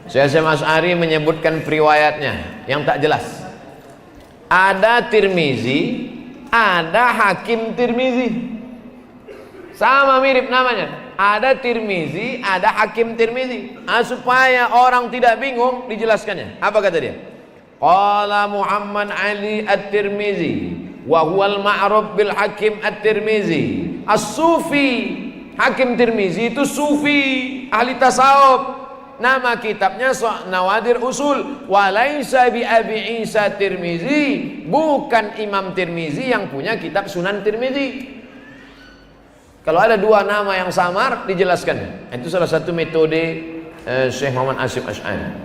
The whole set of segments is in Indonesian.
Syekh Hasyim Asy'ari menyebutkan periwayatnya yang tak jelas. Ada Tirmizi, ada Hakim Tirmizi. Sama mirip namanya. Ada Tirmizi, ada Hakim Tirmizi. Supaya orang tidak bingung dijelaskannya. Apa kata dia? Qala Muhammad Ali At-Tirmizi wa huwal ma'ruf bil Hakim At-Tirmizi. As-Sufi. Hakim Tirmizi itu sufi, ahli tasawuf. Nama kitabnya Nawadir Usul. Walaysa bi Abi Isa Tirmizi, bukan Imam Tirmizi yang punya kitab Sunan Tirmizi. Kalau ada dua nama yang samar, dijelaskan. Itu salah satu metode Syekh Muhammad Hasyim Asy'ari.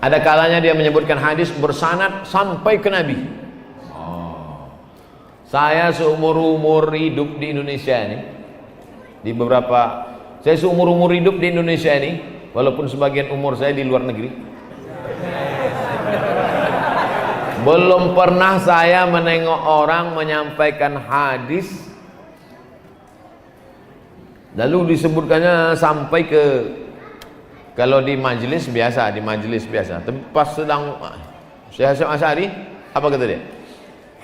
Ada kalanya dia menyebutkan hadis bersanad sampai ke Nabi. Saya seumur-umur hidup di Indonesia ini, saya seumur-umur hidup di Indonesia ini, walaupun sebagian umur saya di luar negeri, belum pernah saya menengok orang menyampaikan hadis lalu disebutkannya sampai ke, kalau di majelis biasa, tapi pas sedang Syekh Hasyim Asy'ari, apa kata dia?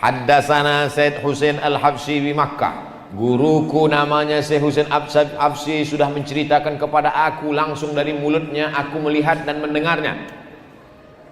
Haddatsana Said Husain Al-Habsyi di Makkah. Guruku namanya Syekh Husain Al-Habsyi sudah menceritakan kepada aku langsung dari mulutnya, aku melihat dan mendengarnya.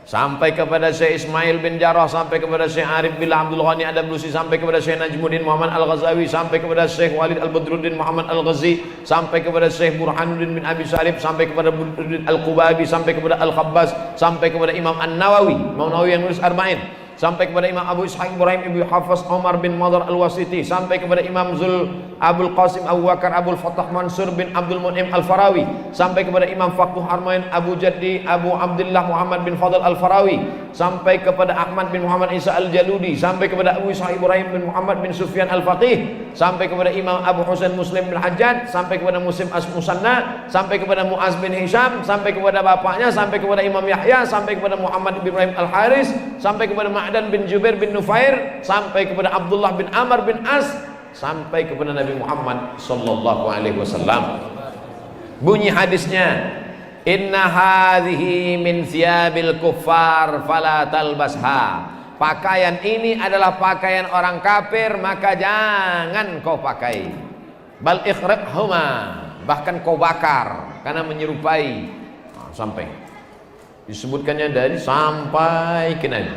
Sampai kepada Syekh Ismail bin Jarrah, sampai kepada Syekh Arif bin Abdul Ghani Ad-Dablusi, sampai kepada Syekh Najmuddin Muhammad Al-Ghazawi, sampai kepada Syekh Walid Al-Badruddin Muhammad Al-Ghazi, sampai kepada Syekh Burhanuddin bin Abi Salib, sampai kepada Burhanuddin Al-Qubabi, sampai kepada Al-Khabbas, sampai kepada Imam An-Nawawi, Imam Nawawi yang nulis Arba'in, sampai kepada Imam Abu Ishaq Ibrahim Ibnu Hafiz Umar bin Madar Al-Wasiti, sampai kepada Imam Abul Qasim Abu Bakar Abul Fattah Mansur bin Abdul Mun'im Al-Farawi, sampai kepada Imam Faquh Harmain Abu Jaddi Abu Abdullah Muhammad bin Fadl Al-Farawi, sampai kepada Ahmad bin Muhammad Isa Al-Jaludi, sampai kepada Abu Ishaq Ibrahim bin Muhammad bin Sufyan Al-Faqih, sampai kepada Imam Abu Husain Muslim bin Hajjaj, sampai kepada Muslim As-Musanna, sampai kepada Muaz bin Hisham, sampai kepada bapaknya, sampai kepada Imam Yahya, sampai kepada Muhammad bin Ibrahim Al-Haris, sampai kepada Ma'dan bin Jubair bin Nufair, sampai kepada Abdullah bin Amr bin As, sampai kepada Nabi Muhammad sallallahu alaihi wasallam. Bunyi hadisnya, inna hadhihi min thiyabil kuffar fala talbasha. Pakaian ini adalah pakaian orang kafir, maka jangan kau pakai. Bal ikhraqhuma, bahkan kau bakar karena menyerupai. Sampai disebutkannya dari sampai ke Nabi.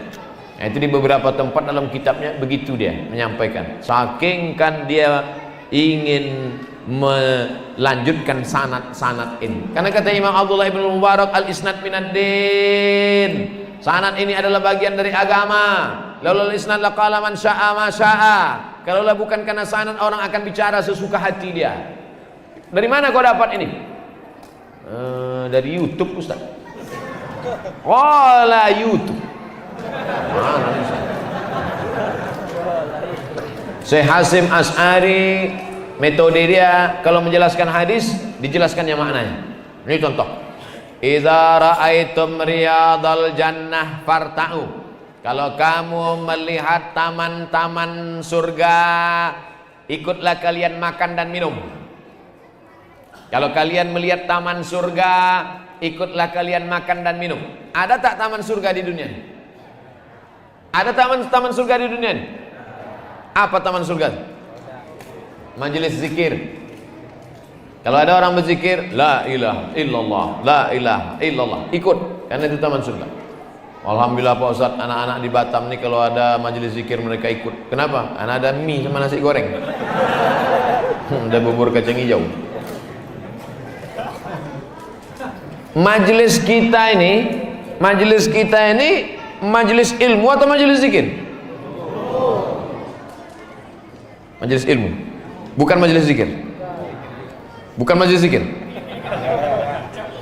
Nah, itu di beberapa tempat dalam kitabnya begitu dia menyampaikan. Saking kan dia ingin melanjutkan sanad ini. Karena kata Imam Abdullah bin Mubarak, al-isnad minad din. Sanad ini adalah bagian dari agama. Laulal isnad laqala man syaa ma syaa. Kalaulah bukan karena sanad, orang akan bicara sesuka hati dia. Dari mana kau dapat ini? Dari YouTube, Ustaz. Qala YouTube. Syekh Hasyim Asy'ari, metode dia kalau menjelaskan hadis, dijelaskannya maknanya. Ini contoh. Idza ra'aitum riyadal jannah farta'u. Kalau kamu melihat taman-taman surga, ikutlah kalian makan dan minum. Kalau kalian melihat taman surga, ikutlah kalian makan dan minum. Ada tak taman surga di dunia ini? Ada taman surga di dunia ini? Apa taman surga? Majelis zikir. Kalau ada orang berzikir, la ilaha illallah, la ilaha illallah, ikut, karena itu taman surga. Alhamdulillah Pak Ustaz, anak-anak di Batam nih kalau ada majelis zikir mereka ikut. Kenapa? Karena ada mie sama nasi goreng. Ada bubur kacang hijau. Majelis kita ini majelis ilmu atau majelis zikir? Majelis ilmu, bukan majelis zikir. Bukan majelis zikir.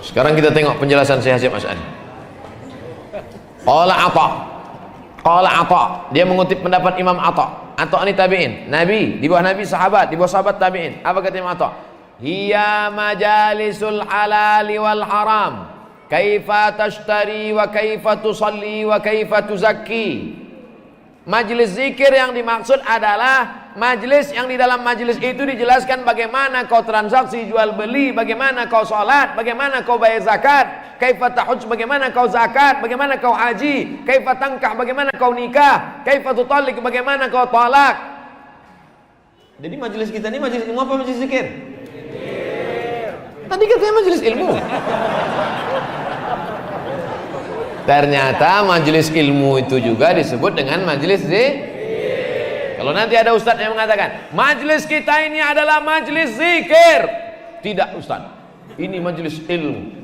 Sekarang kita tengok penjelasan Syekh Hasyim Asy'ari. Qala Atha, dia mengutip pendapat Imam Atha. Atha ini tabi'in, Nabi, di bawah Nabi sahabat, di bawah sahabat tabi'in. Apa kata Imam Atha? Hiya majalisul halali wal haram. Kaifa tashtari wa kaifa tusalli wa kaifa tuzakki. Majelis zikir yang dimaksud adalah Majlis yang di dalam majlis itu dijelaskan bagaimana kau transaksi jual beli, bagaimana kau sholat, bagaimana kau bayar zakat, kaifa tahujj, bagaimana kau zakat, bagaimana kau haji, kaifa tangkah, bagaimana kau nikah, kaifa tutallik, bagaimana kau talak. Jadi majlis kita ini majlis ilmu apa majlis zikir? Tadi katanya majlis ilmu. Ternyata majlis ilmu itu juga disebut dengan majlis zikir. Kalau nanti ada ustadz yang mengatakan majlis kita ini adalah majlis zikir, tidak ustadz, ini majlis ilmu.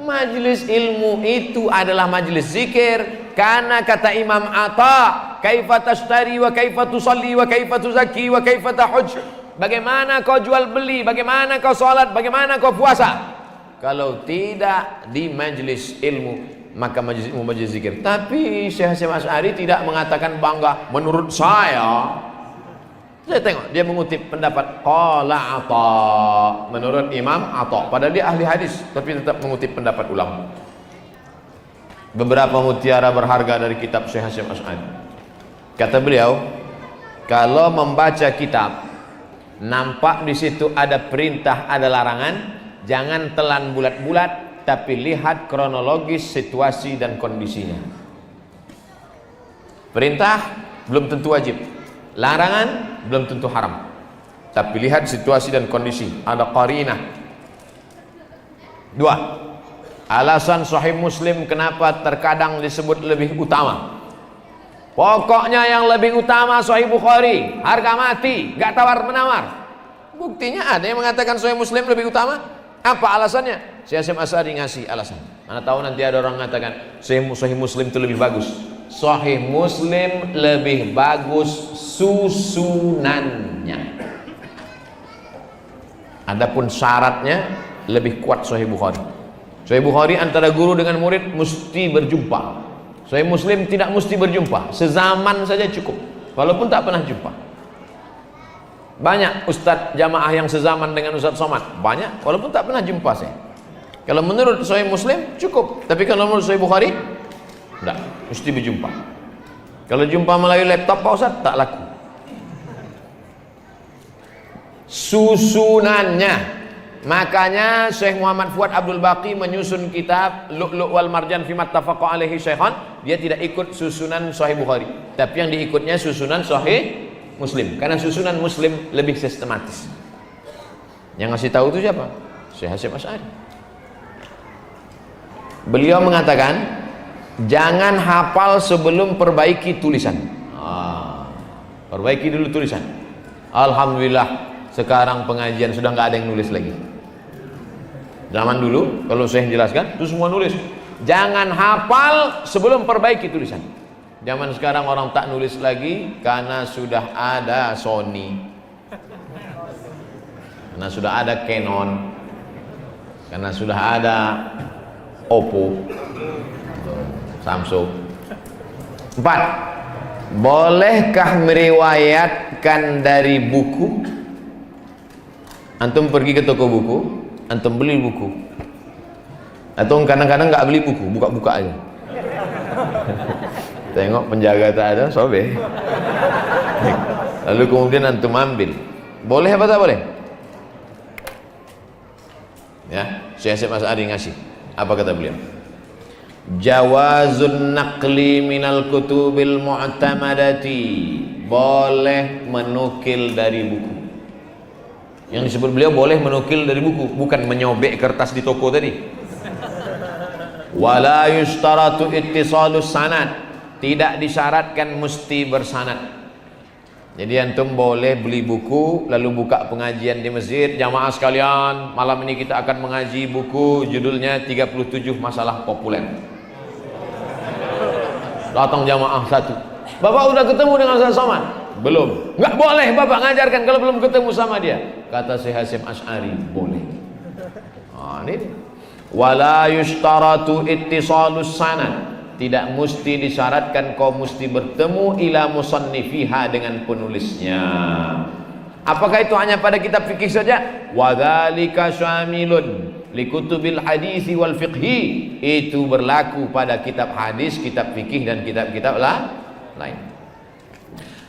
Majlis ilmu itu adalah majlis zikir karena kata Imam Atta, kaifa tashtari wa kaifa tusalli wa kaifa tuzakki wa kaifa tahujj. Bagaimana kau jual beli, bagaimana kau salat, bagaimana kau puasa. Kalau tidak di majlis ilmu, maka majlis ilmu majlis zikir. Tapi Syekh Hasyim Asy'ari tidak mengatakan bangga, menurut saya tengok dia mengutip pendapat qala Atta, menurut Imam Atta, padahal dia ahli hadis tapi tetap mengutip pendapat ulama. Beberapa mutiara berharga dari kitab Syekh Hasyim Asy'ari. Kata beliau, kalau membaca kitab nampak di situ ada perintah, ada larangan, jangan telan bulat-bulat, tapi lihat kronologis situasi dan kondisinya. Perintah belum tentu wajib, larangan belum tentu haram, tapi lihat situasi dan kondisi, ada qarinah. Dua, alasan Sahih Muslim kenapa terkadang disebut lebih utama. Pokoknya yang lebih utama Sahih Bukhari, harga mati, gak tawar menawar. Buktinya ada yang mengatakan Sahih Muslim lebih utama. Apa alasannya? Syekh Hasyim Asy'ari ngasih alasan. Mana tahu nanti ada orang mengatakan Sahih Muslim itu lebih bagus. Sahih Muslim lebih bagus susunannya. Adapun syaratnya lebih kuat Sahih Bukhari. Sahih Bukhari antara guru dengan murid mesti berjumpa. Sahih Muslim tidak mesti berjumpa, sezaman saja cukup, walaupun tak pernah jumpa. Banyak ustadz jamaah yang sezaman dengan Ustadz Somad, banyak, walaupun tak pernah jumpa saya. Kalau menurut Sahih Muslim cukup, tapi kalau menurut Sahih Bukhari tidak, mesti berjumpa. Kalau jumpa melalui laptop Pak Ustadz tak laku. Susunannya, makanya Syekh Muhammad Fuad Abdul Baqi menyusun kitab Lu'lu' wal Marjan fi mattafaqa alaihi syaikhan. Dia tidak ikut susunan Sahih Bukhari, tapi yang diikutnya susunan Sahih Muslim, karena susunan Muslim lebih sistematis. Yang ngasih tahu itu siapa? Syekh Hasyim Asy'ari. Beliau mengatakan jangan hafal sebelum perbaiki tulisan. Perbaiki dulu tulisan. Alhamdulillah sekarang pengajian sudah nggak ada yang nulis lagi. Zaman dulu kalau saya jelaskan itu semua nulis. Jangan hafal sebelum perbaiki tulisan. Zaman sekarang orang tak nulis lagi karena sudah ada Sony, karena sudah ada Canon, karena sudah ada Oppo, Samsung. 4. Bolehkah meriwayatkan dari buku? Antum pergi ke toko buku, antum beli buku, atau kadang-kadang nggak beli buku, buka-buka aja. Tengok penjaga tak ada, sobek. Lalu kemudian antum ambil. Boleh apa tak boleh? Ya, Syekh Hasyim Asy'ari ngasih. Apa kata beliau? Jawazun naqli minal kutubil mu'tamadati. Boleh menukil dari buku. Yang disebut beliau boleh menukil dari buku, bukan menyobek kertas di toko tadi. Wala yushtaratu ittisalus sanad. Tidak disyaratkan mesti bersanad. Jadi antum boleh beli buku lalu buka pengajian di masjid. Jamaah sekalian, malam ini kita akan mengaji buku judulnya 37 masalah populer. Datang jamaah satu. Bapak udah ketemu dengan Ustaz Somad? Belum. Enggak boleh Bapak ngajarkan kalau belum ketemu sama dia. Kata Syekh Hasyim Asy'ari, boleh. Ini wala yushtaratu ittisalus sanad. Tidak mesti disyaratkan kau mesti bertemu ila musannifiha dengan penulisnya. Apakah itu hanya pada kitab fikih saja? Wa dzalika syamilun likutubil hadisi wal fiqhi. Itu berlaku pada kitab hadis, kitab fikih dan kitab-kitab lain.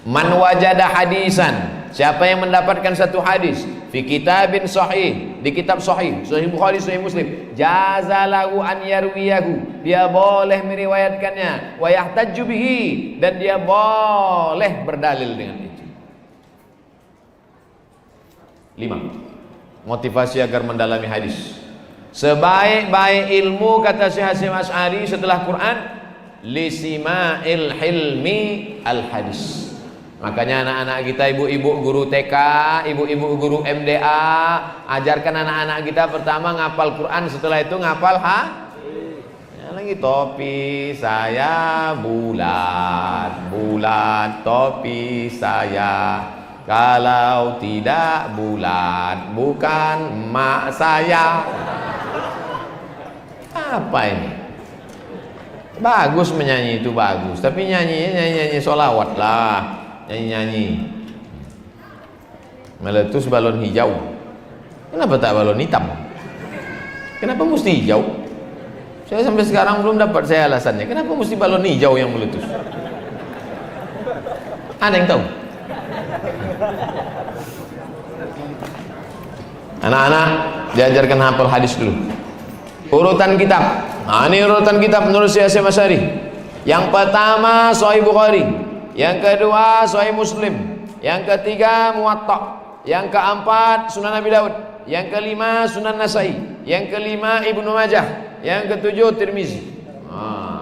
Man wajada hadisan, siapa yang mendapatkan satu hadis fi kitabin sahih, di kitab sahih, sahih Bukhari, sahih Muslim, jazalahu an yarwiyahu, dia boleh meriwayatkannya, wa yahtajju bihi, dan dia boleh berdalil dengan itu. 5. Motivasi agar mendalami hadis. Sebaik-baik ilmu, kata Syekh Hasyim Asy'ari setelah Quran, lisima'il hilmi al hadis. Makanya anak-anak kita, ibu-ibu guru TK, ibu-ibu guru MDA, ajarkan anak-anak kita pertama ngapal Quran, setelah itu ngapal ya, lagi topi saya bulat, bulat topi saya, kalau tidak bulat bukan emak saya. Apa ini? Bagus menyanyi itu bagus, tapi nyanyi sholawat lah, nyanyi meletus balon hijau. Kenapa tak balon hitam? Kenapa mesti hijau? Saya sampai sekarang belum dapat saya alasannya. Kenapa mesti balon hijau yang meletus? Ada yang tahu? Anak-anak diajarkan hafal hadis dulu. Urutan kitab. Nah, ini urutan kitab menurut Syekh Hasyim Asy'ari. Yang pertama Sahih Bukhari, yang kedua Sahih Muslim, yang ketiga Muwatta, yang keempat Sunan Abi Daud, yang kelima Sunan Nasai, yang kelima Ibnu Majah, yang ketujuh Tirmizi.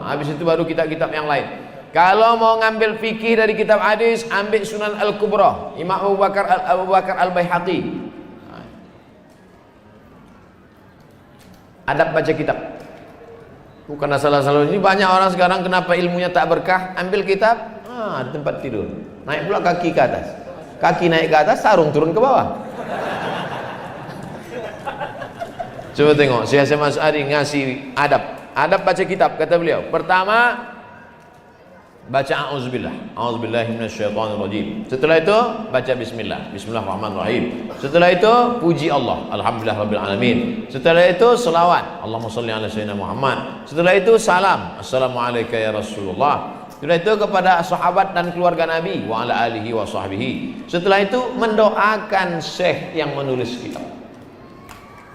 Habis itu baru kitab-kitab yang lain. Kalau mau ngambil fikih dari kitab hadis, ambil Sunan Al-Kubra, Imam Abu Bakar Al-Baihaqi. Adab baca kitab. Bukan asal-asal. Ini banyak orang sekarang kenapa ilmunya tak berkah, ambil kitab, di tempat tidur, naik pula kaki ke atas, kaki naik ke atas, sarung turun ke bawah. Coba tengok Syekh Hasyim Asy'ari ngasih adab baca kitab. Kata beliau, pertama baca a'udzubillah, a'udzubillahi minasyaitonirrajim. Setelah itu baca bismillah, bismillahirrahmanirrahim. Setelah itu puji Allah, alhamdulillahirabbil alamin. Setelah itu selawat, Allahumma shalli ala sayyidina Muhammad. Setelah itu salam, assalamualaikum ya Rasulullah. Setelah itu kepada sahabat dan keluarga Nabi wa ala alihi wa sahbihi. Setelah itu mendoakan syekh yang menulis kitab.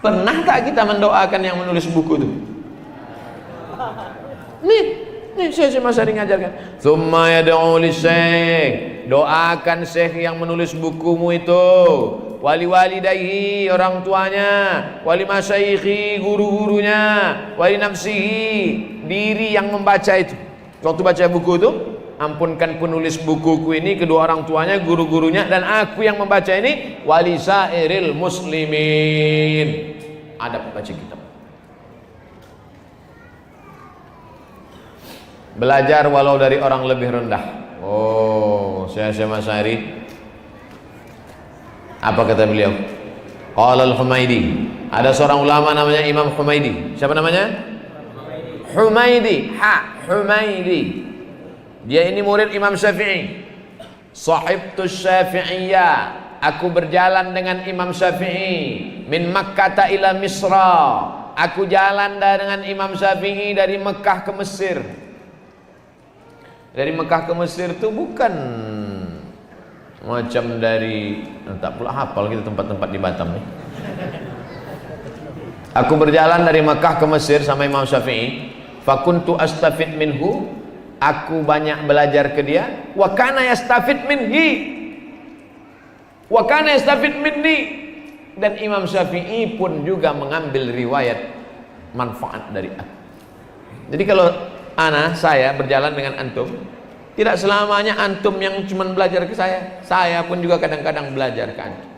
Pernah tak kita mendoakan yang menulis buku itu? Nih Syekh Asy'ari ngajarkan. Tsumma yad'u lisyekh, doakan syekh yang menulis bukumu itu, wali walidayhi, orang tuanya, wali masyayikhi, guru-gurunya, wali nafsihi, diri yang membaca itu. Waktu baca buku itu, ampunkan penulis bukuku ini, kedua orang tuanya, guru-gurunya, dan aku yang membaca ini, wali sairil muslimin. Adab baca kitab. Belajar walau dari orang lebih rendah. Syekh Hasyim Asy'ari, apa kata beliau? Qala al-Humaidi. Ada seorang ulama namanya Imam Humaidi. Siapa namanya? Humaidi. Humaidi. Dia ini murid Imam Syafi'i. Sahibtu Syafi'iyya. Aku berjalan dengan Imam Syafi'i min Makkah ila Misra. Aku jalan dengan Imam Syafi'i dari Mekah ke Mesir. Dari Mekah ke Mesir itu bukan macam dari, tak pula hafal kita tempat-tempat di Batam nih. Aku berjalan dari Mekah ke Mesir sama Imam Syafi'i. Fakuntu astafid minhu, aku banyak belajar ke dia. Wa kana yastafid minhi, wa kana yastafid minni. Dan Imam Syafi'i pun juga mengambil riwayat manfaat dari aku. Jadi kalau saya berjalan dengan antum, tidak selamanya antum yang cuma belajar ke saya pun juga kadang-kadang belajar ke antum.